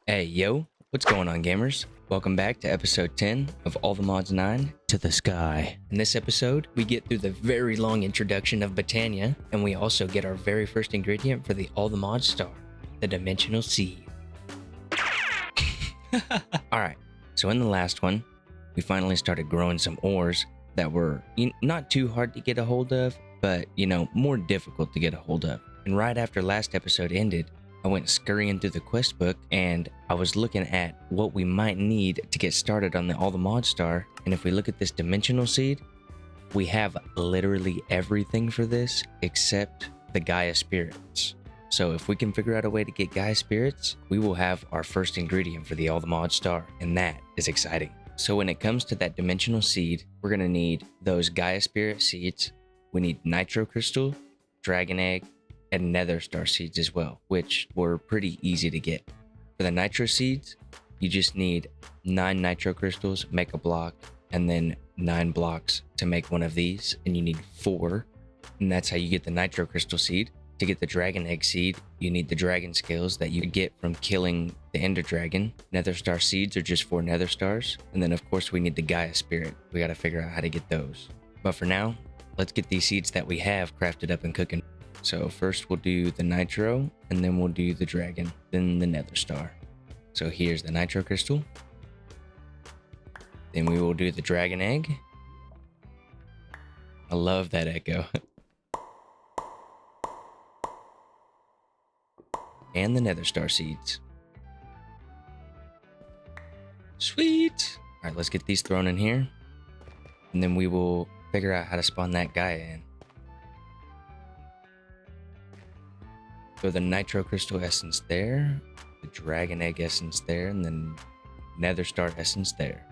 Hey, yo, what's going on, gamers? Welcome back to episode 10 of All the Mods 9 to the Sky. In this episode, we get through the very long introduction of Botania, and we also get our very first ingredient for the All the Mods Star, the Dimensional Seed. Alright, so in the last one, we finally started growing some ores that were not too hard to get a hold of, but, more difficult to get a hold of. And right after last episode ended, I went scurrying through the quest book and I was looking at what we might need to get started on the All the Mod Star. And if we look at this dimensional seed, we have literally everything for this except the Gaia spirits. So if we can figure out a way to get Gaia spirits, we will have our first ingredient for the All the Mod Star, and that is exciting. So when it comes to that dimensional seed, we're gonna need those Gaia spirit seeds. We need nitro crystal, dragon egg, and nether star seeds as well, which were pretty easy to get. For the nitro seeds, you just need 9 nitro crystals, make a block, and then 9 blocks to make one of these, and you need 4, and that's how you get the nitro crystal seed. To get the dragon egg seed, you need the dragon scales that you get from killing the ender dragon. Nether star seeds are just 4 nether stars, and then of course we need the Gaia spirit. We got to figure out how to get those. But for now, let's get these seeds that we have crafted up and cooking. So first we'll do the nitro, and then we'll do the dragon, then the nether star. So here's the nitro crystal. Then we will do the dragon egg. I love that echo. And the nether star seeds. Sweet! Alright, let's get these thrown in here. And then we will figure out how to spawn that Gaia in. So the nitro crystal essence there, the dragon egg essence there, and then nether star essence there.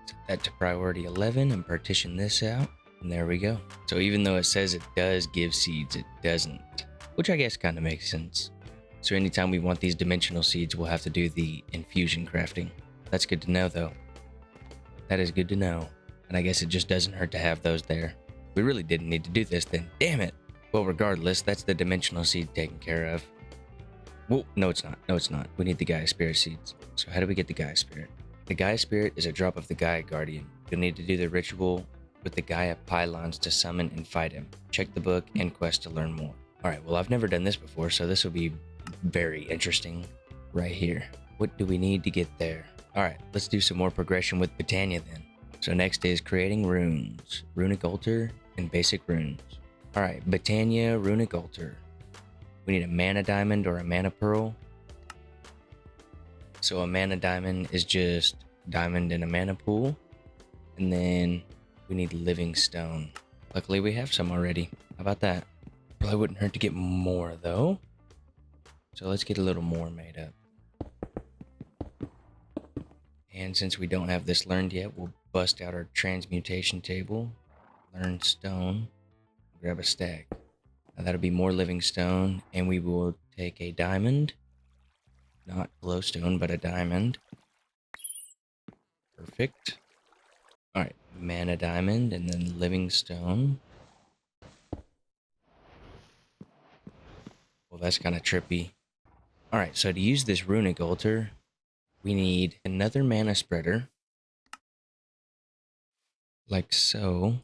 Set that to priority 11 and partition this out, and there we go. So even though it says it does give seeds, it doesn't, which I guess kind of makes sense. So anytime we want these dimensional seeds, we'll have to do the infusion crafting. That's good to know though. That is good to know. And I guess it just doesn't hurt to have those there. We really didn't need to do this then, damn it. Well, regardless, that's the dimensional seed taken care of. Well, no, it's not. No, it's not. We need the Gaia Spirit seeds. So how do we get the Gaia Spirit? The Gaia Spirit is a drop of the Gaia Guardian. You'll need to do the ritual with the Gaia pylons to summon and fight him. Check the book and quest to learn more. Alright, well, I've never done this before, so this will be very interesting right here. What do we need to get there? Alright, let's do some more progression with Botania then. So next is creating runes, runic altar, and basic runes. Alright, Botania runic altar. We need a mana diamond or a mana pearl. So a mana diamond is just diamond in a mana pool. And then we need living stone. Luckily we have some already. How about that? Probably wouldn't hurt to get more though. So let's get a little more made up. And since we don't have this learned yet, we'll bust out our transmutation table. Learn stone. Grab a stack. Now that'll be more living stone, and we will take a diamond. Not glowstone, but a diamond. Perfect. Alright, mana diamond, and then living stone. Well, that's kind of trippy. Alright, so to use this runic altar, we need another mana spreader. Like so.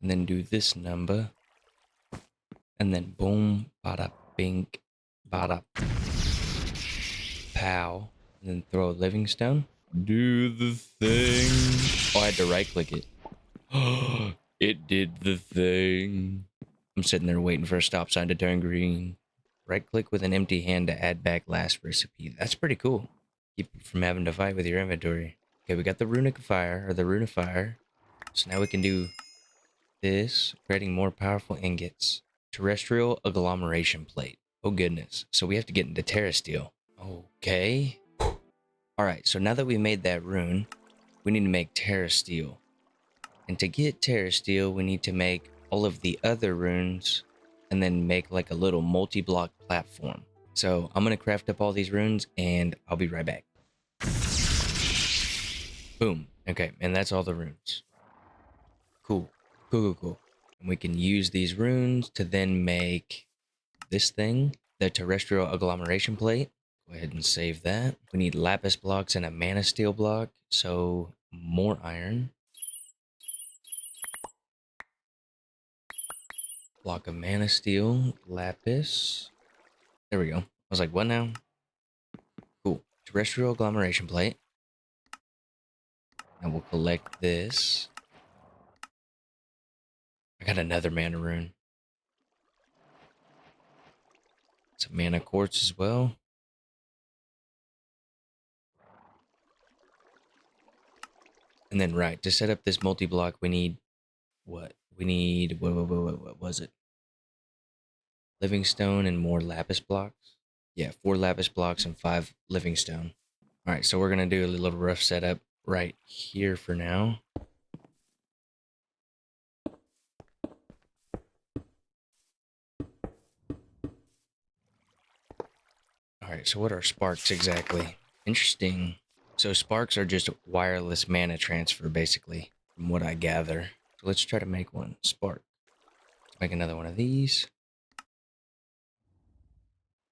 And then do this number. And then boom, bada bink, bada pow. And then throw a living stone. Do the thing. Oh, I had to right click it. It did the thing. I'm sitting there waiting for a stop sign to turn green. Right click with an empty hand to add back last recipe. That's pretty cool. Keep you from having to fight with your inventory. Okay, we got the runic fire, or the rune of fire. So now we can do this, creating more powerful ingots. Terrestrial agglomeration plate. Oh goodness. So we have to get into terra steel. Okay. Alright, so now that we made that rune, we need to make terra steel. And to get terra steel, we need to make all of the other runes and then make like a little multi-block platform. So I'm going to craft up all these runes and I'll be right back. Boom. Okay, and that's all the runes. Cool. Cool. And we can use these runes to then make this thing, the terrestrial agglomeration plate. Go ahead and save that. We need lapis blocks and a mana steel block, so more iron. Block of mana steel, lapis. There we go. I was like, what now? Cool. Terrestrial agglomeration plate. Now we'll collect this. I got another mana rune. Some mana quartz as well. And then, right, to set up this multi-block, we need what? We need, what was it? Living stone and more lapis blocks. Yeah, 4 lapis blocks and 5 living stone. All right, so we're going to do a little rough setup right here for now. All right, so what are sparks exactly? Interesting. So sparks are just wireless mana transfer, basically, from what I gather. So let's try to make one. Spark. Let's make another one of these.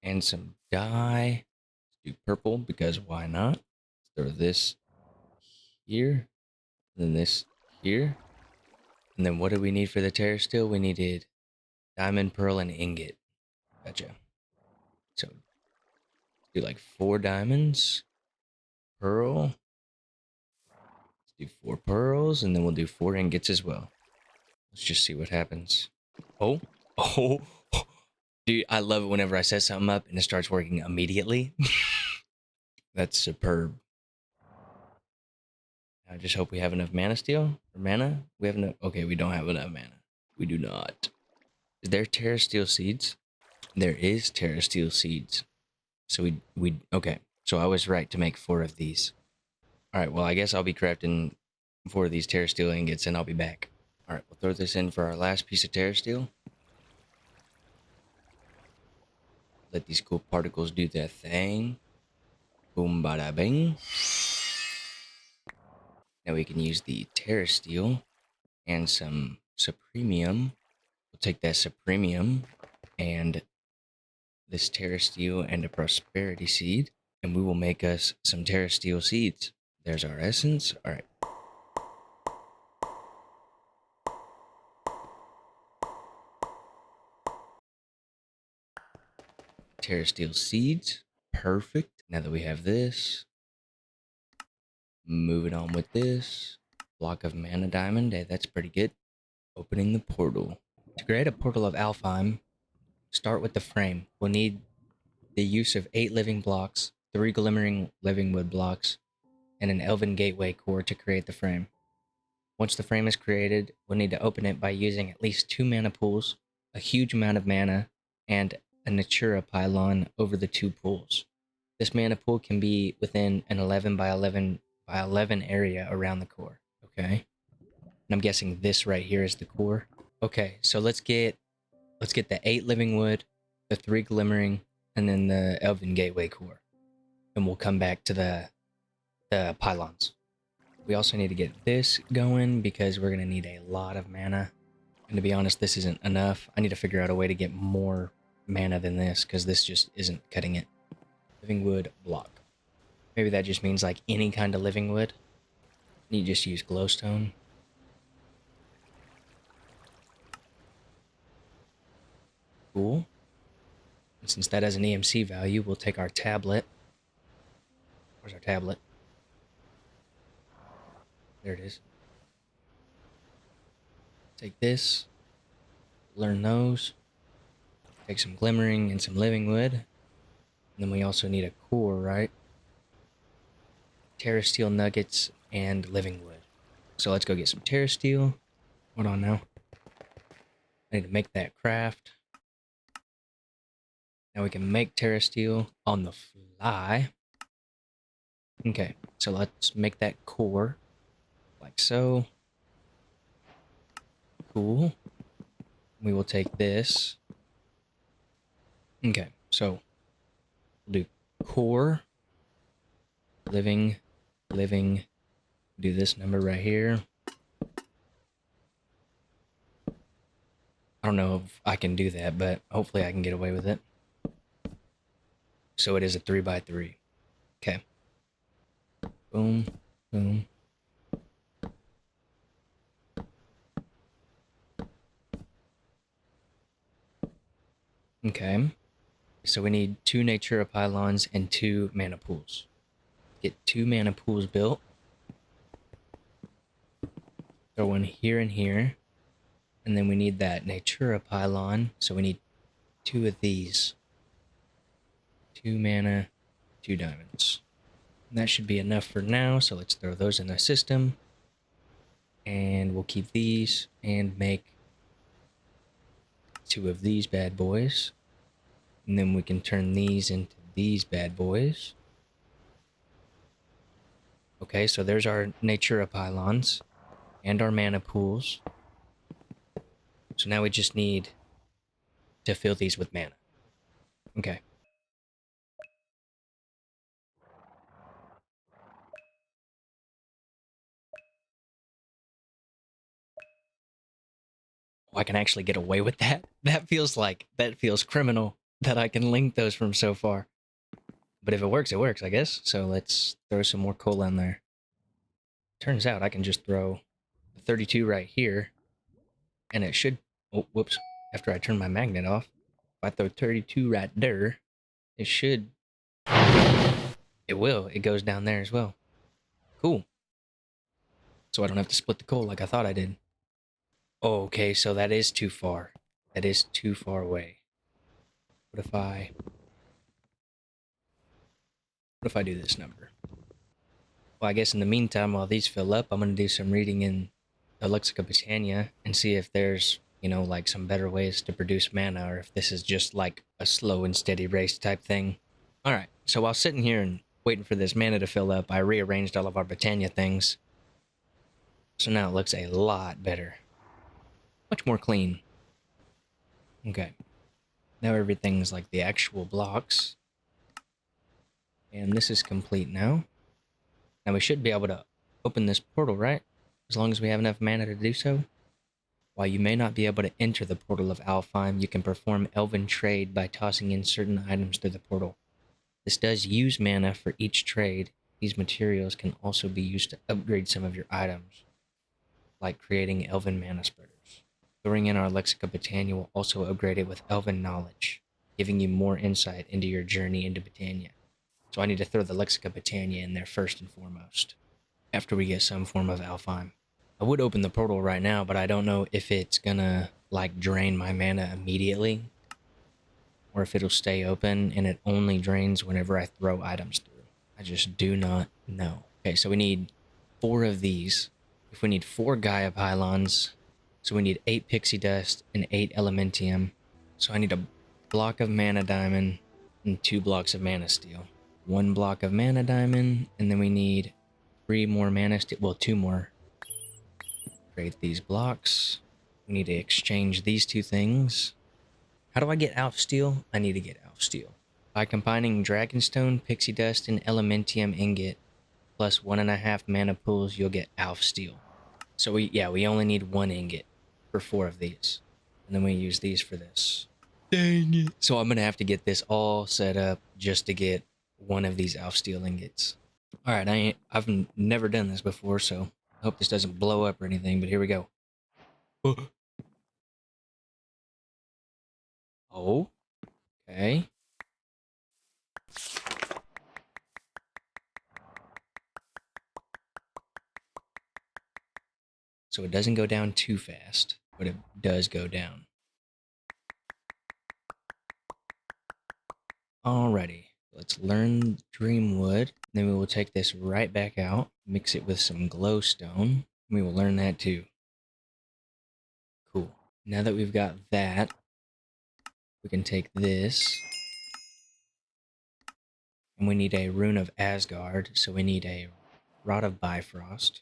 And some dye. Let's do purple, because why not? Let's throw this here. And then this here. And then what do we need for the terra steel? We needed diamond, pearl, and ingot. Gotcha. So do like 4 diamonds. Pearl. Let's do 4 pearls, and then we'll do 4 ingots as well. Let's just see what happens. Oh, oh, dude, I love it whenever I set something up and it starts working immediately. That's superb. I just hope we have enough mana steel or mana. We have enough. Okay, we don't have enough mana. We do not. Is there terra steel seeds? There is terra steel seeds. So we okay. So I was right to make 4 of these. All right. Well, I guess I'll be crafting 4 of these terra steel ingots, and I'll be back. All right. We'll throw this in for our last piece of terra steel. Let these cool particles do their thing. Boom, bada, bing. Now we can use the terra steel and some supremium. We'll take that supremium and this terra steel and a prosperity seed, and we will make us some terra steel seeds. There's our essence. All right. Terra steel seeds. Perfect. Now that we have this, moving on with this. Block of mana diamond. Hey, that's pretty good. Opening the portal. To create a portal of Alfheim, start with the frame. We'll need the use of 8 living blocks, 3 glimmering living wood blocks, and an elven gateway core to create the frame. Once the frame is created, we'll need to open it by using at least 2 mana pools, a huge amount of mana, and a Natura pylon over the 2 pools. This mana pool can be within an 11 by 11 by 11 area around the core. Okay, and I'm guessing this right here is the core. Okay, so let's get the 8 living wood, the 3 glimmering, and then the elven gateway core, and we'll come back to the pylons. We also need to get this going because we're gonna need a lot of mana. And to be honest, this isn't enough. I need to figure out a way to get more mana than this because this just isn't cutting it. Living wood block. Maybe that just means like any kind of living wood. You just use glowstone. Cool. And since that has an EMC value, we'll take our tablet. Where's our tablet? There it is. Take this. Learn those. Take some glimmering and some living wood. And then we also need a core, right? Terra steel nuggets and living wood. So let's go get some terra steel. Hold on now. I need to make that craft. Now we can make terra steel on the fly. Okay, so let's make that core like so. Cool. We will take this. Okay, so we'll do core, living, do this number right here. I don't know if I can do that, but hopefully I can get away with it. So it is a 3x3. Okay. Boom, boom. Okay. So we need 2 Natura pylons and 2 mana pools. Get 2 mana pools built. Throw one here and here. And then we need that Natura pylon. So we need 2 of these. 2 mana, 2 diamonds. And that should be enough for now. So let's throw those in the system. And we'll keep these and make 2 of these bad boys. And then we can turn these into these bad boys. Okay, so there's our Natura pylons and our mana pools. So now we just need to fill these with mana. Okay. Oh, I can actually get away with that. That feels criminal that I can link those from so far. But if it works, I guess. So let's throw some more coal in there. Turns out I can just throw the 32 right here, and it should. Oh, whoops! After I turn my magnet off, if I throw 32 right there, it should. It will. It goes down there as well. Cool. So I don't have to split the coal like I thought I did. Oh, okay, so that is too far. That is too far away. What if I do this number? Well, I guess in the meantime, while these fill up, I'm going to do some reading in the Lexica Botania and see if there's, like some better ways to produce mana, or if this is just like a slow and steady race type thing. All right, so while sitting here and waiting for this mana to fill up, I rearranged all of our Botania things. So now it looks a lot better. Much more clean. Okay. Now everything's like the actual blocks. And this is complete now. Now we should be able to open this portal, right? As long as we have enough mana to do so. While you may not be able to enter the portal of Alfheim, you can perform elven trade by tossing in certain items through the portal. This does use mana for each trade. These materials can also be used to upgrade some of your items, like creating elven mana spreaders. Throwing in our Lexica Botania will also upgrade it with elven knowledge, giving you more insight into your journey into Botania. So I need to throw the Lexica Botania in there first and foremost, after we get some form of Alfheim. I would open the portal right now, but I don't know if it's gonna, like, drain my mana immediately, or if it'll stay open and it only drains whenever I throw items through. I just do not know. Okay, so we need 4 of these. If we need 4 Gaia pylons, so we need 8 pixie dust and 8 elementium. So I need a block of mana diamond and 2 blocks of mana steel. 1 block of mana diamond, and then we need 3 more mana steel. Well, 2 more. Create these blocks. We need to exchange these 2 things. How do I get Alph Steel? I need to get Alph Steel. By combining Dragonstone, Pixie Dust, and Elementium Ingot, plus 1.5 mana pools, you'll get Alph Steel. So we only need 1 ingot for 4 of these. And then we use these for this. Dang it. So I'm going to have to get this all set up just to get 1 of these Alph Steel ingots. Alright, I've never done this before, so I hope this doesn't blow up or anything, but here we go. Oh, okay. So it doesn't go down too fast, but it does go down. Alrighty, let's learn Dreamwood. Then we will take this right back out, mix it with some glowstone. We will learn that too. Cool. Now that we've got that, we can take this. And we need a Rune of Asgard, so we need a Rod of Bifrost.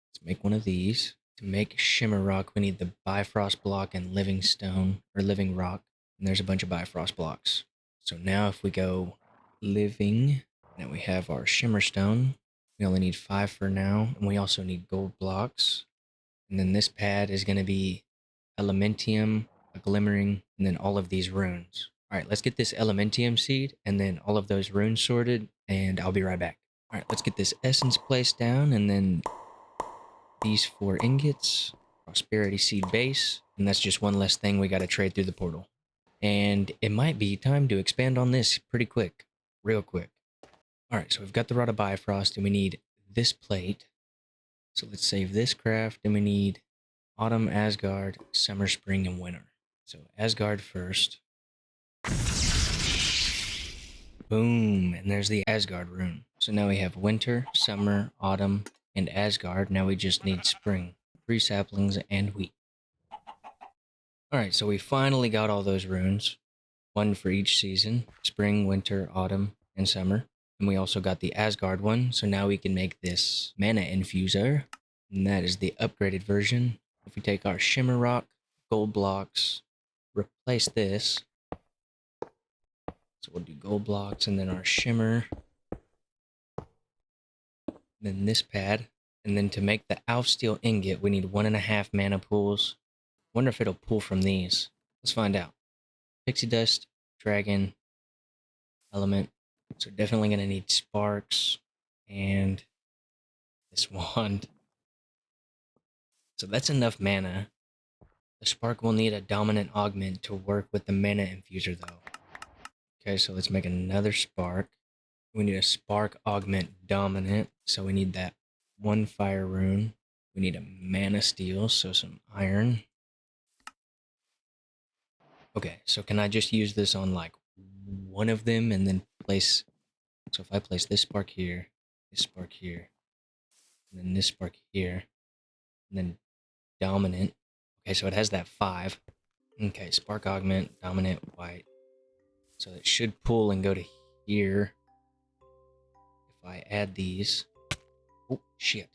Let's make one of these. To make Shimmer Rock, we need the Bifrost block and Living Stone, or Living Rock. And there's a bunch of Bifrost blocks. So now if we go Living, now we have our Shimmer Stone. We only need 5 for now, and we also need gold blocks. And then this pad is going to be elementium, a glimmering, and then all of these runes. All right, let's get this elementium seed and then all of those runes sorted, and I'll be right back. All right, let's get this essence placed down, and then these 4 ingots, prosperity seed base, and that's just one less thing we got to trade through the portal. And it might be time to expand on this pretty quick, real quick. All right, so we've got the Rod of Bifrost, and we need this plate. So let's save this craft, and we need Autumn, Asgard, Summer, Spring, and Winter. So Asgard first. Boom, and there's the Asgard rune. So now we have Winter, Summer, Autumn, and Asgard. Now we just need Spring, 3 saplings, and wheat. Alright, so we finally got all those runes. 1 for each season. Spring, Winter, Autumn, and Summer. And we also got the Asgard one, so now we can make this mana infuser. And that is the upgraded version. If we take our Shimmer Rock, gold blocks, replace this. So we'll do gold blocks and then our Shimmer. Then this pad. And then to make the Alf Steel Ingot, we need 1.5 mana pools. Wonder if it'll pull from these. Let's find out. Pixie Dust, Dragon, Element. So definitely going to need Sparks and this wand. So that's enough mana. The Spark will need a Dominant Augment to work with the mana infuser though. Okay, so let's make another Spark. We need a Spark Augment Dominant. So we need that 1 Fire Rune. We need a Mana Steel, so some Iron. Okay, so can I just use this on like one of them and then place... So if I place this Spark here, and then this Spark here, and then Dominant. Okay, so it has that 5. Okay, Spark Augment, Dominant, White. So it should pull and go to here. If I add these... Oh, shit.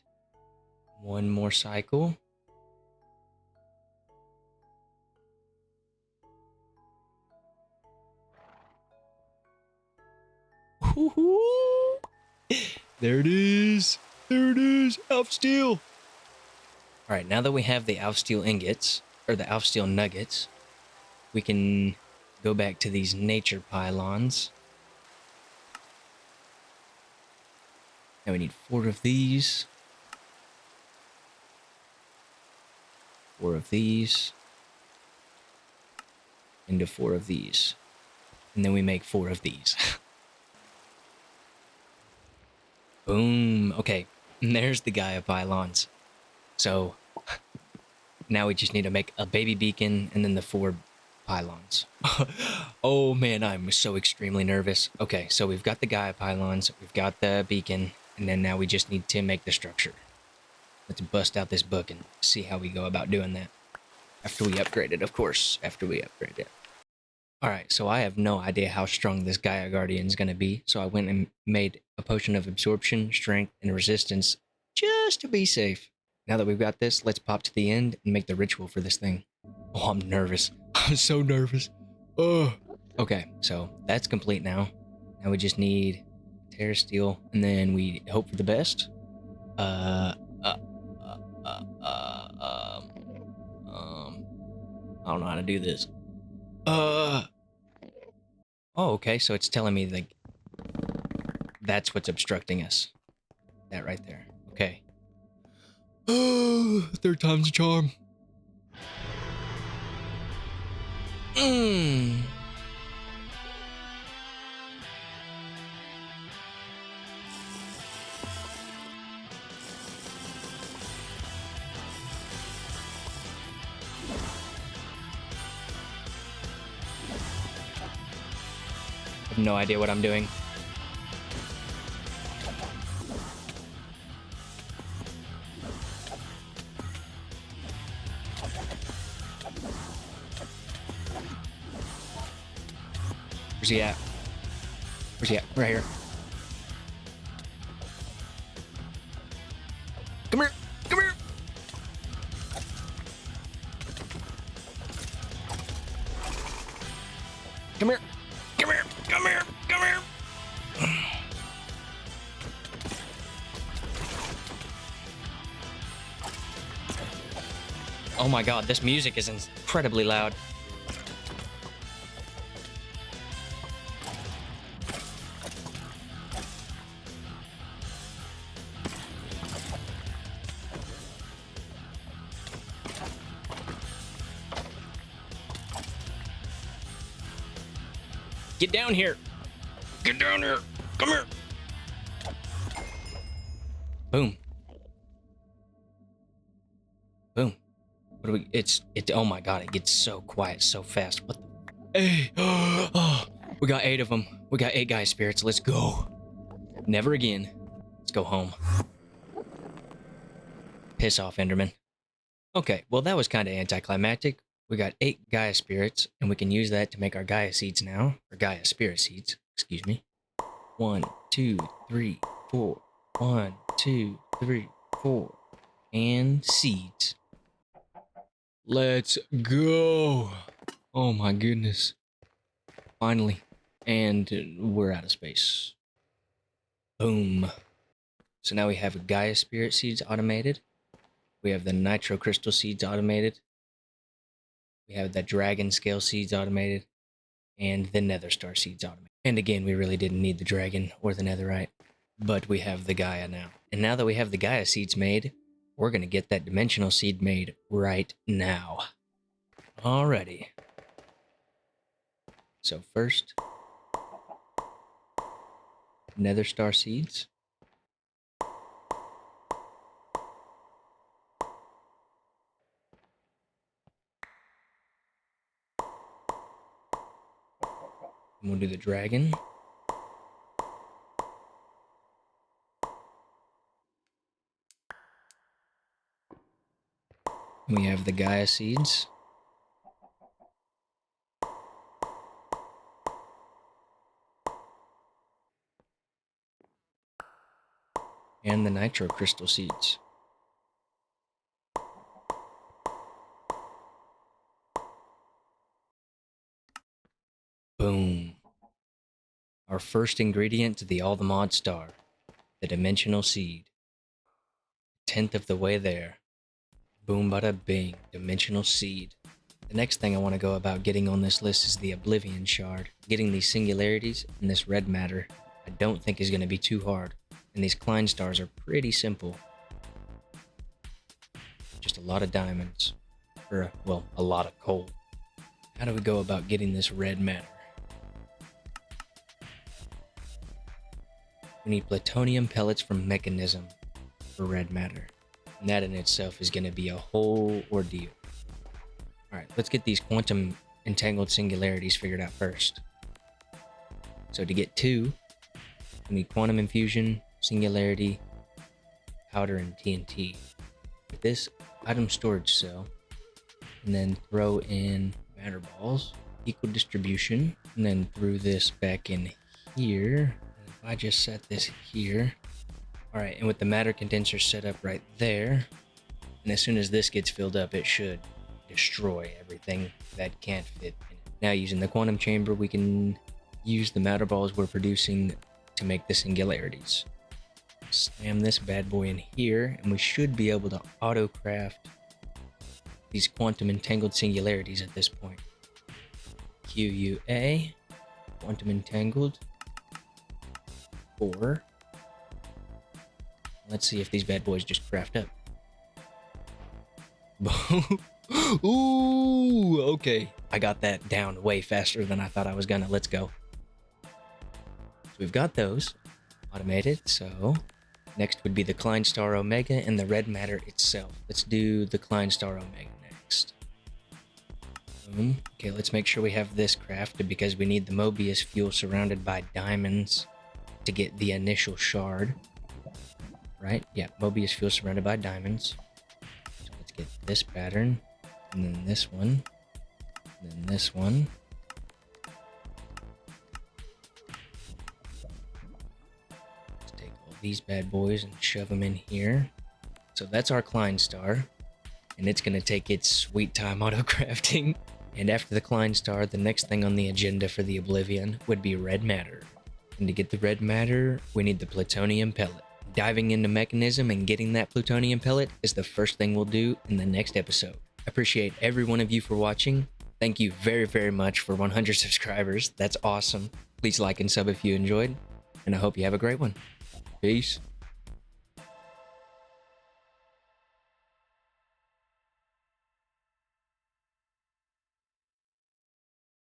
1 more cycle. There it is. There it is. Alf Steel. Alright, now that we have the Alf Steel ingots, or the Alf Steel nuggets, we can go back to these nature pylons. Now we need 4 of these. 4 of these. Into 4 of these. And then we make 4 of these. Boom. Okay, and there's the Gaia pylons. So now we just need to make a baby beacon and then the 4 pylons. Oh man, I'm so extremely nervous. Okay, so we've got the Gaia pylons, we've got the beacon, and then now we just need to make the structure. Let's bust out this book and see how we go about doing that. After we upgrade it, of course. After we upgrade it. Alright, so I have no idea how strong this Gaia Guardian is going to be, so I went and made a potion of absorption, strength, and resistance just to be safe. Now that we've got this, let's pop to the end and make the ritual for this thing. Oh, I'm nervous. I'm so nervous. Ugh. Okay, so that's complete now. Now we just need Terra Steel, and then we hope for the best. I don't know how to do this. Oh, okay, so it's telling me, like, that's what's obstructing us. That right there. Okay. Oh, 3rd time's a charm. I have no idea what I'm doing. Where's he at? Where's he at? Right here. Come here! Come here! Come here! Come here! Come here! Come here! Oh my god, this music is incredibly loud. Get down here. Get down here. Come here. Boom. Boom. What do we, oh my god, it gets so quiet so fast. What the, hey, oh, we got 8 of them. We got 8 Gaia spirits. Let's go. Never again. Let's go home. Piss off, Enderman. Okay, well that was kind of anticlimactic. We got 8 Gaia spirits, and we can use that to make our Gaia seeds now. Or Gaia spirit seeds, excuse me. 1, 2, 3, 4. 1, 2, 3, 4. And seeds. Let's go. Oh my goodness. Finally. And we're out of space. Boom. So now we have Gaia spirit seeds automated. We have the nitro crystal seeds automated. We have the dragon scale seeds automated. And the nether star seeds automated. And again, we really didn't need the dragon or the netherite. But we have the Gaia now. And now that we have the Gaia seeds made, we're going to get that dimensional seed made right now. Alrighty. So first, nether star seeds. And we'll do the dragon. We have the Gaia seeds. And the nitro crystal seeds. Boom. Our first ingredient to the All the Mod Star. The dimensional seed. 10th of the way there. Boom bada bing. Dimensional seed. The next thing I want to go about getting on this list is the Oblivion Shard. Getting these singularities and this red matter I don't think is going to be too hard. And these Klein stars are pretty simple. Just a lot of diamonds. Or, well, a lot of coal. How do we go about getting this red matter? We need plutonium pellets from Mechanism for red matter. And that in itself is going to be a whole ordeal. Alright, let's get these quantum entangled singularities figured out first. So to get 2, we need quantum infusion, singularity, powder, and TNT. With this item storage cell, and then throw in matter balls, equal distribution, and then throw this back in here. And if I just set this here, alright, and with the matter condenser set up right there, and as soon as this gets filled up, it should destroy everything that can't fit in it. Now using the quantum chamber, we can use the matter balls we're producing to make the singularities. Slam this bad boy in here, and we should be able to auto craft these quantum entangled singularities at this point. QUA, quantum entangled, 4. Let's see if these bad boys just craft up. Ooh, okay. I got that down way faster than I thought I was gonna. Let's go. So we've got those automated, so next would be the Klein Star Omega and the red matter itself. Let's do the Klein Star Omega next. Boom. Okay, let's make sure we have this crafted because we need the Mobius fuel surrounded by diamonds to get the initial shard. Right? Yeah, Mobius fuel surrounded by diamonds. So let's get this pattern, and then this one, and then this one. Let's take all these bad boys and shove them in here. So that's our Klein Star, and it's going to take its sweet time auto-crafting. And after the Klein Star, the next thing on the agenda for the Oblivion would be red matter. And to get the red matter, we need the plutonium pellet. Diving into Mechanism and getting that plutonium pellet is the first thing we'll do in the next episode. Appreciate every one of you for watching. Thank you very, very much for 100 subscribers. That's awesome. Please like and sub if you enjoyed, and I hope you have a great one. Peace.